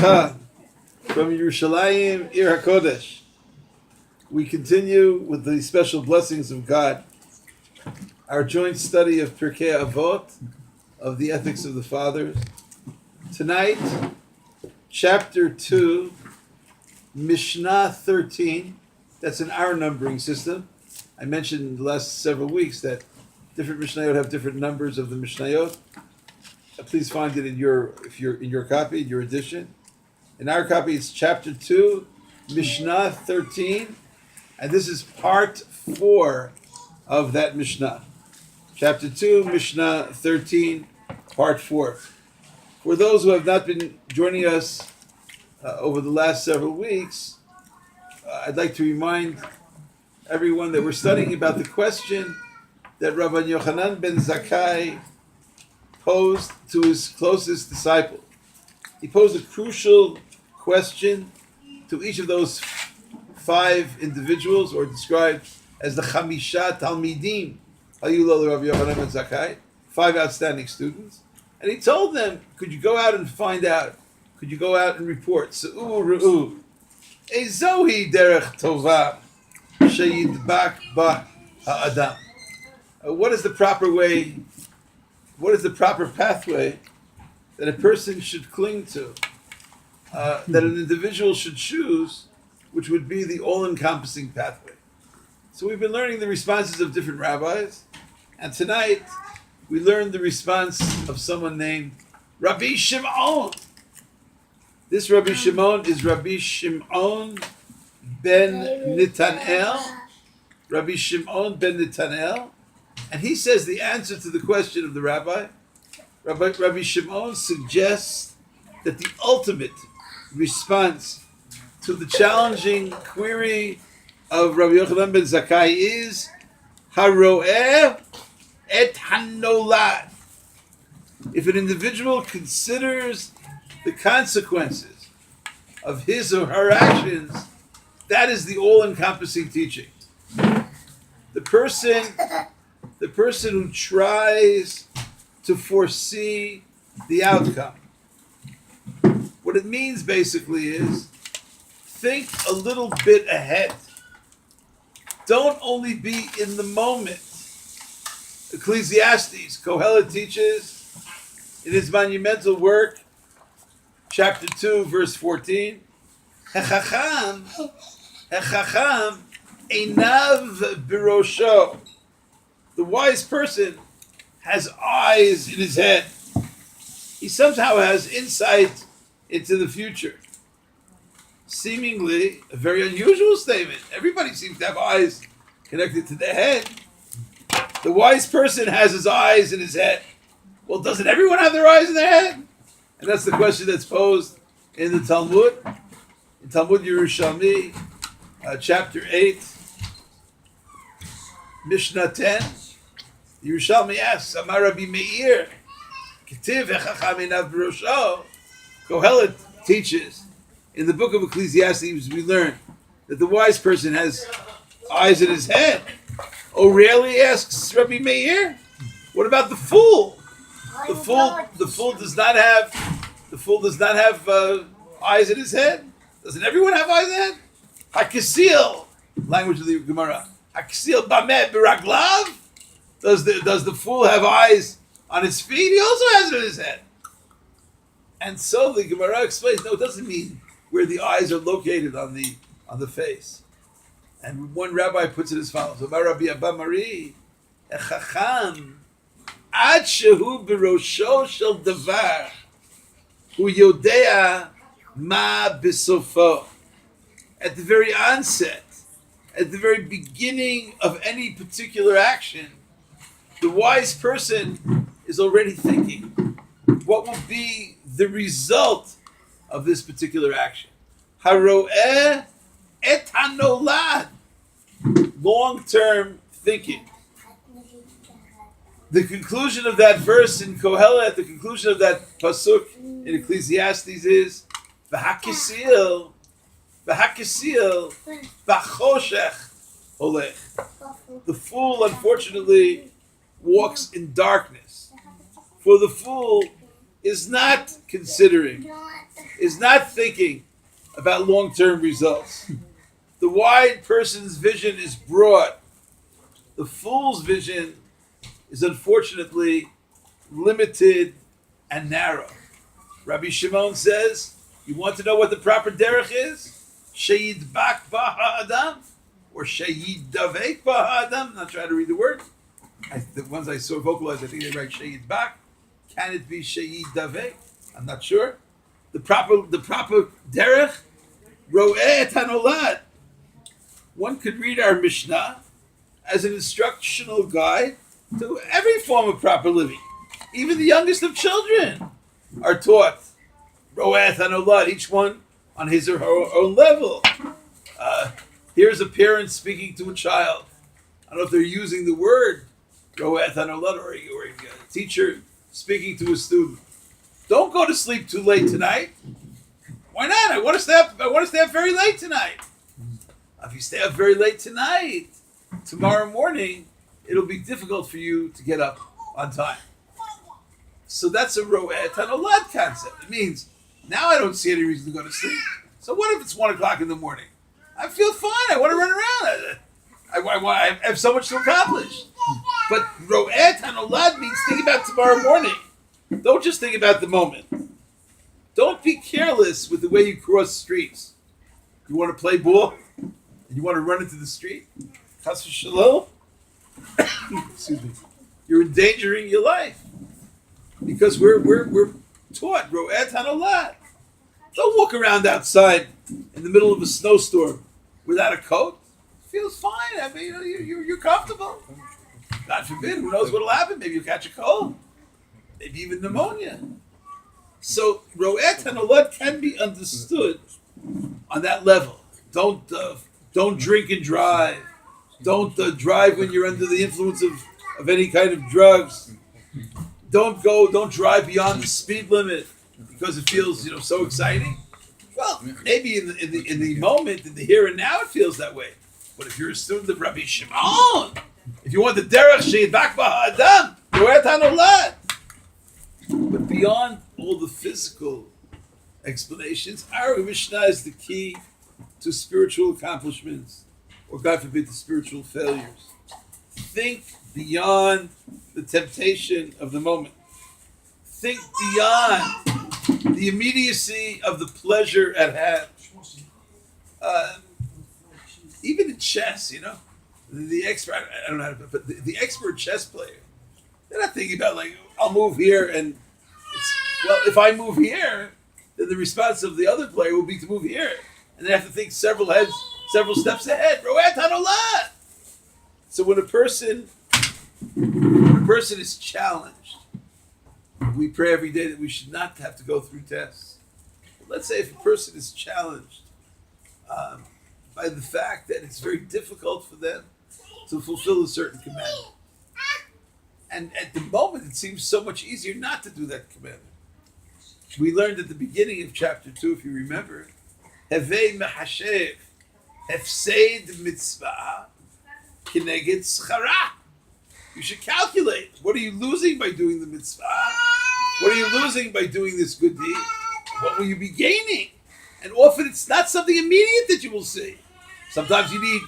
Uvracha from Yerushalayim, Ir HaKodesh. We continue with the special blessings of God. Our joint study of Pirkei Avot, of the ethics of the fathers. Tonight, chapter 2, Mishnah 13. That's in our numbering system. I mentioned in the last several weeks that different Mishnayot have different numbers of the Mishnayot. Please find it in your copy, in your edition. In our copy, it's chapter 2, Mishnah 13, and this is part 4 of that Mishnah. Chapter 2, Mishnah 13, part 4. For those who have not been joining us over the last several weeks, I'd like to remind everyone that we're studying about the question that Rabbi Yochanan ben Zakkai posed to his closest disciple. He posed a crucial question to each of those 5 individuals, or described as the Chamisha Talmidim, Hayulol Rabbi Yochanan ben Zakkai, 5 outstanding students. And he told them, could you go out and find out? Could you go out and report? Se'u ru'u. Ezohi derech tova sheyidbak ba ha'adam. What is the proper way? What is the proper pathway that a person should cling to, that an individual should choose, which would be the all-encompassing pathway? So we've been learning the responses of different rabbis, and tonight we learned the response of someone named Rabbi Shimon. This Rabbi Shimon is Rabbi Shimon ben Netanel. Rabbi Shimon ben Netanel. And he says the answer to the question of the rabbi. Rabbi Shimon suggests that the ultimate response to the challenging query of Rabbi Yochanan ben Zakkai is Haro'eh et hanolad. If an individual considers the consequences of his or her actions, that is the all-encompassing teaching. The person who tries to foresee the outcome. What it means basically is think a little bit ahead. Don't only be in the moment. Ecclesiastes, Kohelet teaches in his monumental work, chapter 2, verse 14, Hechacham einav birosho. The wise person has eyes in his head. He somehow has insight into the future. Seemingly a very unusual statement. Everybody seems to have eyes connected to their head. The wise person has his eyes in his head. Well, doesn't everyone have their eyes in their head? And that's the question that's posed in the Talmud. In Talmud Yerushalmi, chapter 8, Mishnah 10, Yerushalmi asks, Amar Rabbi Meir, Ketiv Hechacham einav birosho. Kohelet teaches, in the book of Ecclesiastes, we learn that the wise person has eyes in his head. Oh, really? Asks Rabbi Meir. What about the fool? The fool does not have eyes in his head. Doesn't everyone have eyes in his head? Hakisil, language of the Gemara. Hakisil bameh biraglav. Does the fool have eyes on his feet? He also has it in his head. And so the Gemara explains, no, it doesn't mean where the eyes are located on the face. And one rabbi puts it as follows: Amar Rabbi Abba Mari, Echacham ad shehu birosho shel davar hu yodea ma bisofo. At the very onset, at the very beginning of any particular action, the wise person is already thinking, what will be the result of this particular action? Haro'eh et hanolad. Long-term thinking. The conclusion of that verse in Kohelet, the conclusion of that pasuk in Ecclesiastes is v'hakisil b'choshech olech. The fool, unfortunately, walks in darkness. For the fool, is not considering, is not thinking about long-term results. The wide person's vision is broad. The fool's vision is unfortunately limited and narrow. Rabbi Shimon says, you want to know what the proper derech is? Sheyidbak ba'ha'adam, or sheyidavek ba'ha'adam. I'm not trying to read the word. The ones I saw vocalized, I think they write sheyidbak. Can it be sheyidavek? I'm not sure. The proper derech, ro'eh et hanolad. One could read our Mishnah as an instructional guide to every form of proper living. Even the youngest of children are taught ro'eh et hanolad, each one on his or her own level. Here's a parent speaking to a child. I don't know if they're using the word ro'eh et hanolad or a teacher speaking to a student. Don't go to sleep too late tonight. Why not? I want to stay up very late tonight. If you stay up very late tonight, tomorrow morning, it'll be difficult for you to get up on time. So that's a ro'eh et hanolad concept. It means, now I don't see any reason to go to sleep. So what if it's 1 o'clock in the morning? I feel fine. I want to run around. I have so much to accomplish. But ro'eh et hanolad means think about tomorrow morning. Don't just think about the moment. Don't be careless with the way you cross streets. You want to play ball? And you want to run into the street? Chas v'shalom. Excuse me. You're endangering your life. Because we're taught ro'eh et hanolad. Don't walk around outside in the middle of a snowstorm without a coat. It feels fine. I mean, you're comfortable. God forbid, who knows what'll happen? Maybe you'll catch a cold. Maybe even pneumonia. So ro'eh et hanolad can be understood on that level. Don't drink and drive. Don't drive when you're under the influence of any kind of drugs. Don't drive beyond the speed limit because it feels so exciting. Well, maybe in the moment, in the here and now, it feels that way. But if you're a student of Rabbi Shimon, if you want the derech sheyidbak ba'ha'adam, ro'eh et hanolad. But beyond all the physical explanations, our Mishnah is the key to spiritual accomplishments, or God forbid, to spiritual failures. Think beyond the temptation of the moment. Think beyond the immediacy of the pleasure at hand. Even in chess, the expert, I don't know how to put it, but the expert chess player, they're not thinking about I'll move here and if I move here, then the response of the other player will be to move here. And they have to think several steps ahead. Ro'eh et hanolad. So when a person is challenged, we pray every day that we should not have to go through tests. But let's say if a person is challenged by the fact that it's very difficult for them to fulfill a certain commandment. And at the moment, it seems so much easier not to do that commandment. We learned at the beginning of chapter 2, if you remember, Hevei mehashev, hefseid mitzvah, kineged schara. You should calculate. What are you losing by doing the mitzvah? What are you losing by doing this good deed? What will you be gaining? And often it's not something immediate that you will see. Sometimes you need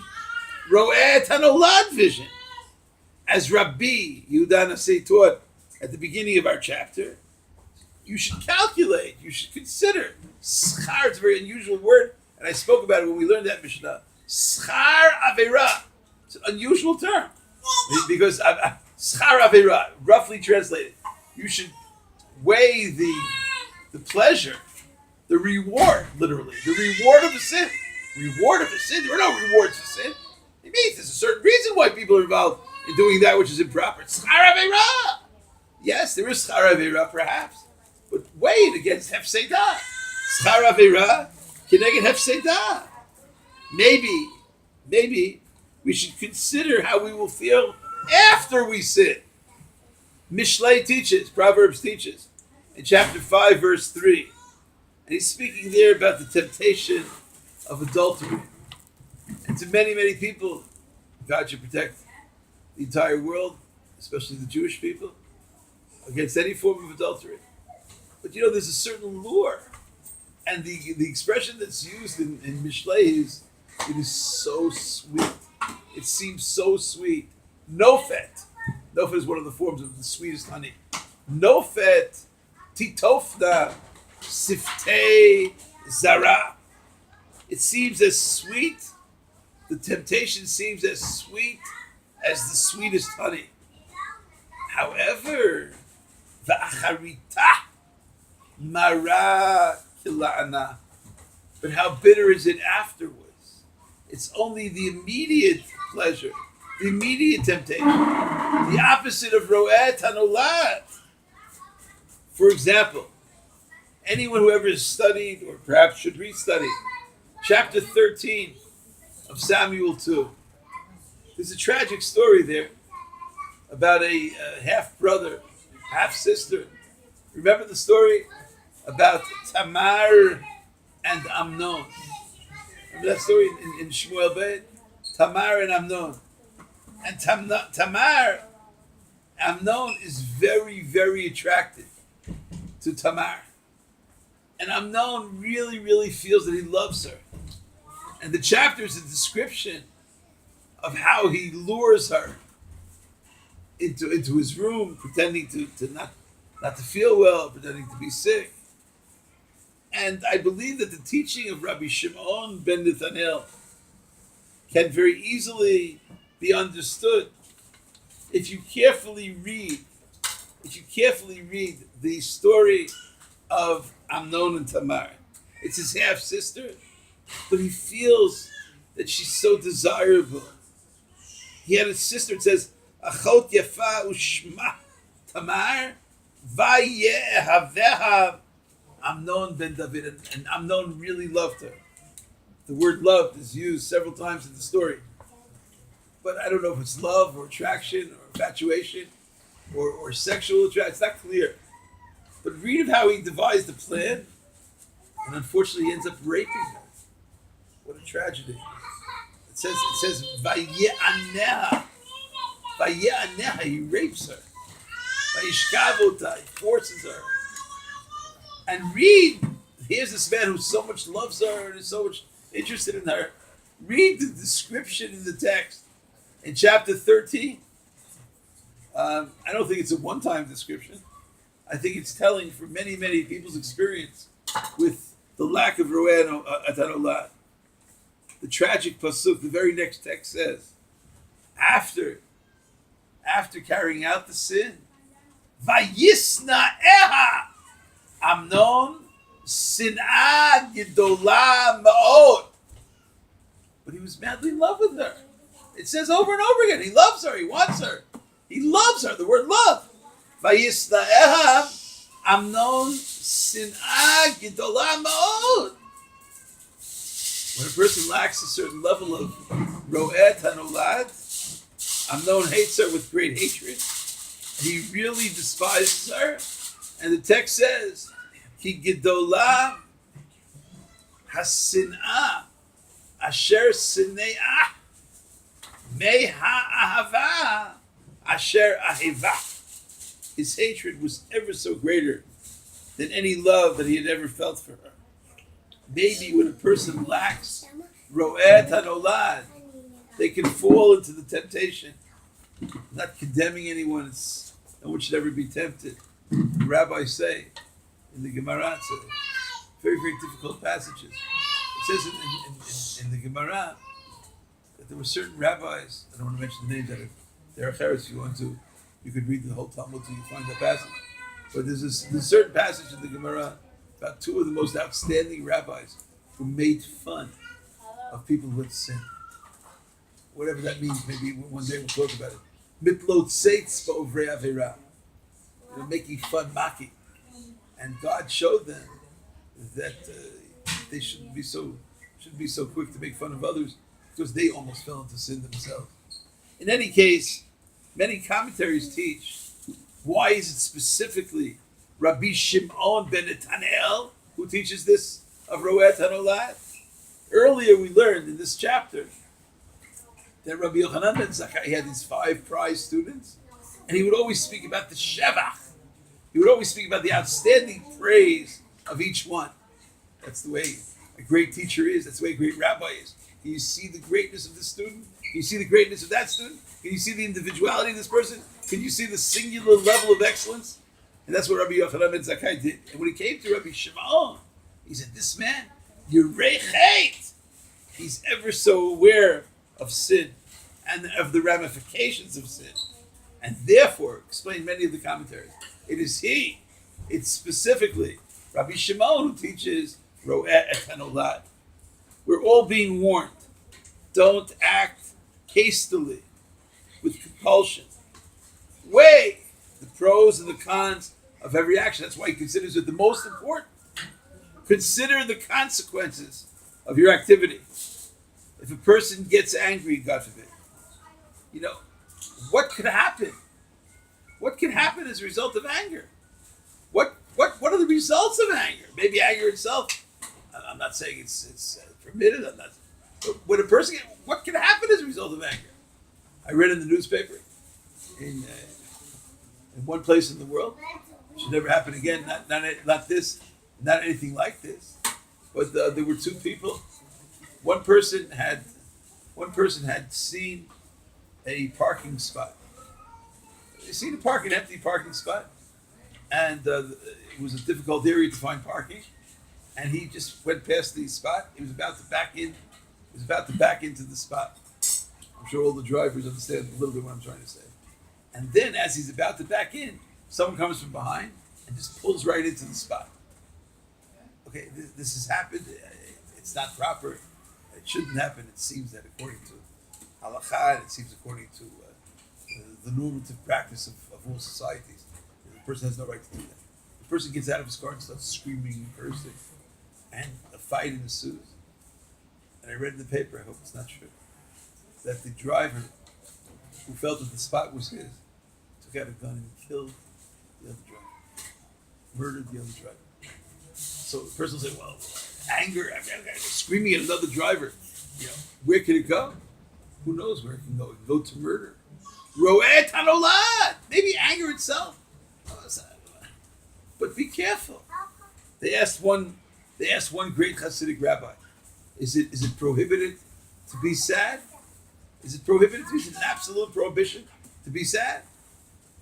ro'eh et hanolad vision. As Rabbi Yehuda Nasi taught at the beginning of our chapter, you should calculate, you should consider. Schar, it's a very unusual word, and I spoke about it when we learned that Mishnah. Schar avera. It's an unusual term. Because schar avera, roughly translated, you should weigh the pleasure, the reward, literally, the reward of a sin. Reward of a sin? There are no rewards for sin. It means there's a certain reason why people are involved in doing that which is improper. Schar avera. Yes, there is schar avera, perhaps. But weigh it against hefsedah. Schar avera kineged hefsedah. Maybe we should consider how we will feel after we sin. Mishlei teaches, Proverbs teaches, in chapter 5, verse 3. And he's speaking there about the temptation of adultery. And to many, many people, God should protect the entire world, especially the Jewish people, against any form of adultery. But there's a certain lure. And the expression that's used in Mishnah is, it is so sweet. It seems so sweet. Nofet. Nofet is one of the forms of the sweetest honey. Nofet, titofda, siftei zara. It seems as sweet, the temptation seems as sweet as the sweetest honey. However, va'acharita mara kila'ana. But how bitter is it afterwards? It's only the immediate pleasure, the immediate temptation, the opposite of ro'et hanolad. For example, anyone who ever studied, or perhaps should restudy, chapter 13 of Samuel 2. There's a tragic story there about a half-brother, half-sister. Remember the story about Tamar and Amnon? Remember that story in Shmuel Beit? Tamar and Amnon. And Tamar, Amnon is very, very attracted to Tamar. And Amnon really, really feels that he loves her. And the chapter is a description of how he lures her into his room, pretending to not to feel well, pretending to be sick. And I believe that the teaching of Rabbi Shimon ben Nathaniel can very easily be understood if you carefully read the story of Amnon and Tamar. It's his half sister, but he feels that she's so desirable. He had a sister. It says, "Achot yafa ushma Tamar vayehaveha Amnon ben David," and Amnon really loved her. The word "loved" is used several times in the story, but I don't know if it's love or attraction or infatuation or sexual attraction. It's not clear. But read of how he devised the plan, and unfortunately he ends up raping her. What a tragedy. It says Vaye'aneha. Vaye'aneha, he rapes her. Vayishkavota, he forces her. And read, here's this man who so much loves her and is so much interested in her. Read the description in the text in chapter 13. I don't think it's a one-time description. I think it's telling for many, many people's experience with the lack of ro'eh hanolad. The tragic pasuk, the very next text says, after carrying out the sin, Vayisna eha Amnon sin'ah gedola ma'od. But he was madly in love with her. It says over and over again, he loves her, he wants her. He loves her, the word love. Vayisna eha Amnon sin'ah gedola ma'od. When a person lacks a certain level of ro'et hanolad, Amnon hates her with great hatred. He really despises her. And the text says, Ki gedola hasin'ah asher sine'ah me ha'ahava asher aheva. His hatred was ever so greater than any love that he had ever felt for her. Maybe when a person lacks ro'et hanolad, they can fall into the temptation. Not condemning anyone, no one should ever be tempted. The rabbis say in the Gemara, it's very, very difficult passages. It says in the Gemara that there were certain rabbis, I don't want to mention the names of it, there are cheres if you want to, you could read the whole Talmud till you find that passage. But there's a certain passage in the Gemara about two of the most outstanding rabbis who made fun of people who had sinned. Whatever that means, maybe one day we'll talk about it. Mitlot seitz ba'ovrei avera. Making fun, mocking. And God showed them that they shouldn't be so quick to make fun of others because they almost fell into sin themselves. In any case, many commentaries teach, why is it specifically Rabbi Shimon ben Nathaniel who teaches this of ro'et hanolad? Earlier we learned in this chapter that Rabbi Yochanan ben Zakkai had these 5 prize students, and he would always speak about the shevach. He would always speak about the outstanding praise of each one. That's the way a great teacher is. That's the way a great rabbi is. Can you see the greatness of this student? Can you see the greatness of that student? Can you see the individuality of this person? Can you see the singular level of excellence? And that's what Rabbi Yochanan ben Zakkai did. And when he came to Rabbi Shimon, he said, this man, Yerei Chet, he's ever so aware of sin and of the ramifications of sin. And therefore, explain many of the commentaries, it's specifically Rabbi Shimon who teaches Ro'eh et Hanolad. We're all being warned. Don't act hastily with compulsion. Weigh the pros and the cons of every action. That's why he considers it the most important. Consider the consequences of your activity. If a person gets angry, God forbid, what could happen? What can happen as a result of anger? What are the results of anger? Maybe anger itself. I'm not saying it's permitted. But when a person, what can happen as a result of anger? I read in the newspaper in one place in the world. It should never happen again. Not this, not anything like this. But there were two people. One person had seen a parking spot. You seen an empty parking spot, and it was a difficult area to find parking. And he just went past the spot. He was about to back in. He was about to back into the spot. I'm sure all the drivers understand a little bit what I'm trying to say. And then, as he's about to back in, someone comes from behind and just pulls right into the spot. Okay, this has happened. It's not proper. It shouldn't happen. It seems that according to halakha, it seems according to the normative practice of all societies, the person has no right to do that. The person gets out of his car and starts screaming and cursing, and a fight ensues. And I read in the paper, I hope it's not true, that the driver who felt that the spot was his took out a gun and killed the other driver, murdered the other driver. So the person will say, well, anger, I'm screaming at another driver. Where can it go? Who knows where it can go? It can go to murder. Ro'eh Hanolad. Maybe anger itself. But be careful. They asked one great Hasidic rabbi, is it prohibited to be sad? Is it prohibited? Is it an absolute prohibition to be sad?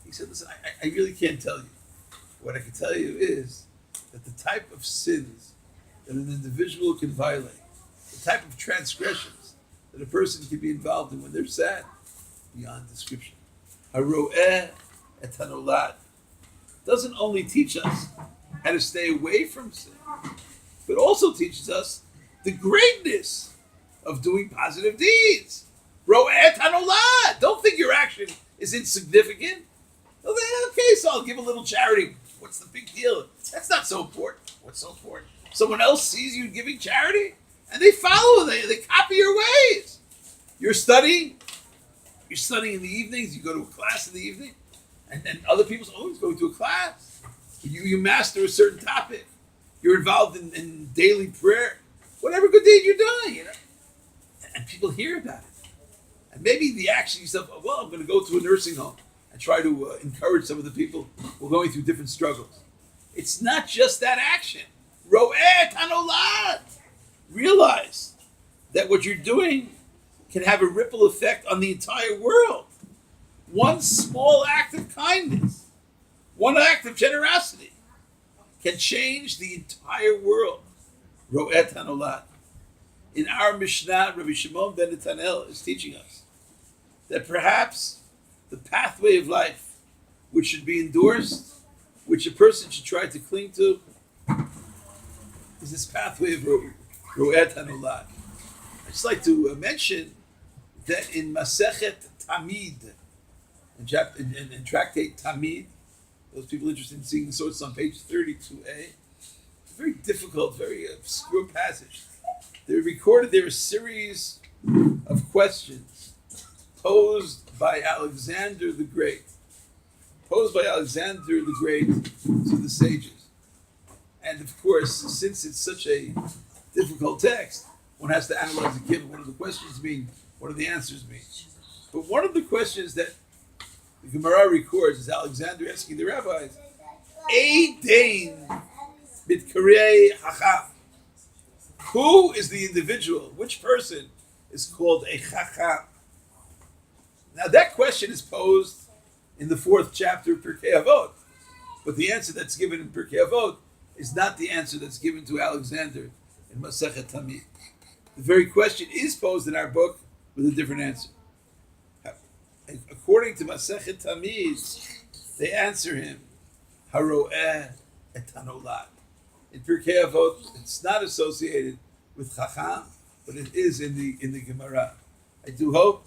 He said, listen, I really can't tell you. What I can tell you is that the type of sins that an individual can violate, the type of transgressions that a person can be involved in when they're sad, beyond description. Haro'eh et hanolad doesn't only teach us how to stay away from sin, but also teaches us the greatness of doing positive deeds. Ro'eh et hanolad. Don't think your action is insignificant. Okay, so I'll give a little charity. What's the big deal? That's not so important. What's so important? Someone else sees you giving charity, and they follow. They copy your ways. You're studying in the evenings. You go to a class in the evening, and then other people's always going to a class. You master a certain topic. You're involved in daily prayer. Whatever good deed you're doing, and people hear about it. And maybe the action yourself, well, I'm going to go to a nursing home and try to encourage some of the people who are going through different struggles. It's not just that action. Ro'eh hanolad. Realize that what you're doing can have a ripple effect on the entire world. One small act of kindness, one act of generosity can change the entire world. Ro'eh hanolad. In our Mishnah, Rabbi Shimon ben Netanel is teaching us that perhaps the pathway of life which should be endorsed, which a person should try to cling to, is this pathway of Ro'eh hanolad. I'd just like to mention that in Masechet Tamid, in Tractate Tamid, those people interested in seeing the source on page 32a, it's a very difficult, very obscure passage. They recorded there a series of questions posed by Alexander the Great to the sages. And of course, since it's such a difficult text, one has to analyze it carefully. What do the questions mean? What do the answers mean? But one of the questions that the Gemara records is Alexander asking the rabbis, Eidein Pirkei Chacham. Who is the individual? Which person is called a Chacham? Now that question is posed in the 4th chapter of Pirkei Avot, but the answer that's given in Pirkei Avot is not the answer that's given to Alexander in Masechet Tamid. The very question is posed in our book with a different answer. According to Masechet Tamid, they answer him, Haro'eh et Hanolad. In Pirkei Avot, it's not associated with Chacham, but it is in the Gemara. I do hope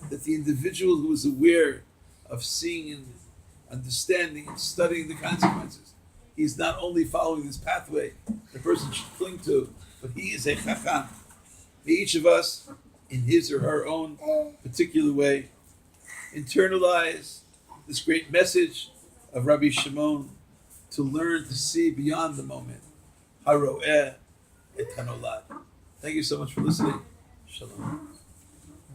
that the individual who is aware of seeing and understanding and studying the consequences, he's not only following this pathway the person should cling to, but he is a Chacham. May each of us, in his or her own particular way, internalize this great message of Rabbi Shimon to learn to see beyond the moment. Haro'eh et hanolad. Thank you so much for listening. Shalom.